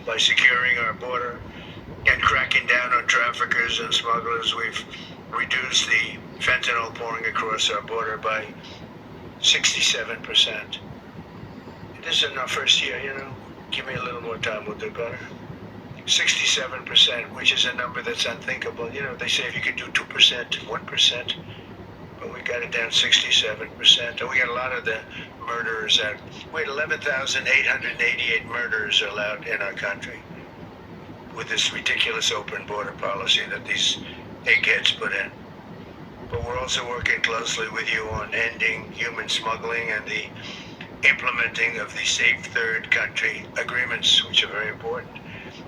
by securing our border and cracking down on traffickers and smugglers. We've reduced the fentanyl pouring across our border by 67%. This is in our first year, Give me a little more time, we'll do better. 67%, which is a number that's unthinkable. They say if you could do 2%, 1%, but we got it down 67%. And we got a lot of the murderers out. We had 11,888 murderers allowed in our country with this ridiculous open border policy that these eggheads put in. But we're also working closely with you on ending human smuggling and the implementing of the Safe Third Country agreements, which are very important.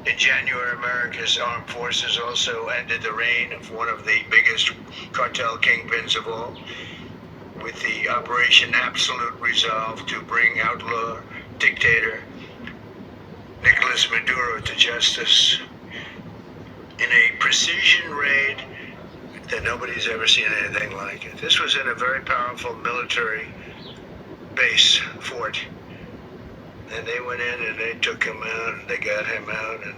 In January, America's armed forces also ended the reign of one of the biggest cartel kingpins of all, with the Operation Absolute Resolve to bring outlaw dictator Nicolas Maduro to justice in a precision raid that nobody's ever seen anything like it. This was in a very powerful military base, fort. And they went in and they took him out and they got him out. And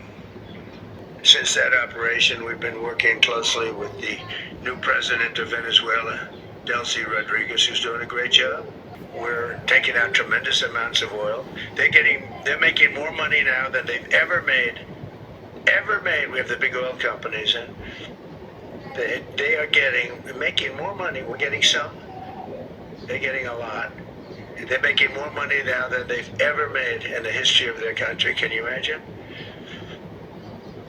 since that operation, we've been working closely with the new president of Venezuela, Delcy Rodriguez, who's doing a great job. We're taking out tremendous amounts of oil. They're making more money now than they've ever made. We have the big oil companies, and they are making more money. We're getting some. They're getting a lot. They're making more money now than they've ever made in the history of their country. Can you imagine?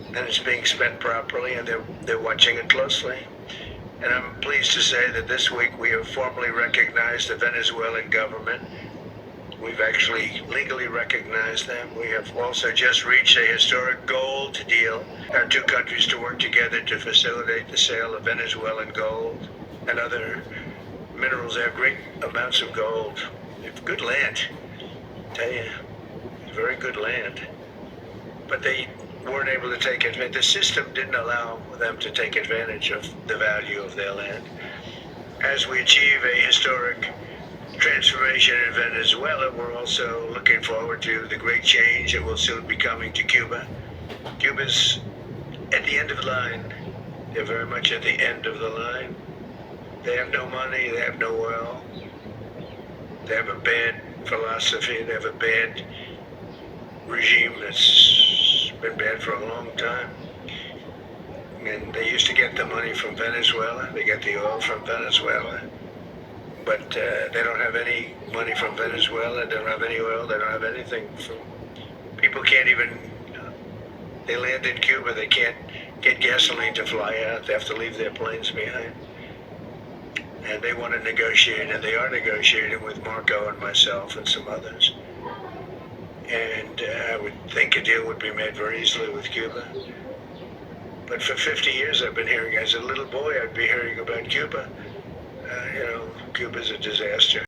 And it's being spent properly, and they're watching it closely. And I'm pleased to say that this week we have formally recognized the Venezuelan government. We've actually legally recognized them. We have also just reached a historic gold deal. Our two countries to work together to facilitate the sale of Venezuelan gold and other minerals. They have great amounts of gold. They have good land, I tell you, very good land. But they weren't able to take advantage. The system didn't allow them to take advantage of the value of their land. As we achieve a historic transformation in Venezuela, we're also looking forward to the great change that will soon be coming to Cuba. Cuba's at the end of the line. They're very much at the end of the line. They have no money, they have no oil. They have a bad philosophy, they have a bad regime that's been bad for a long time. And they used to get the money from Venezuela, they get the oil from Venezuela. But they don't have any money from Venezuela, they don't have any oil, they don't have anything from... People can't even... They land in Cuba, they can't get gasoline to fly out, they have to leave their planes behind. And they want to negotiate, and they are negotiating with Marco and myself and some others. And I would think a deal would be made very easily with Cuba. But for 50 years I've been hearing, as a little boy, I'd be hearing about Cuba. Cuba's a disaster.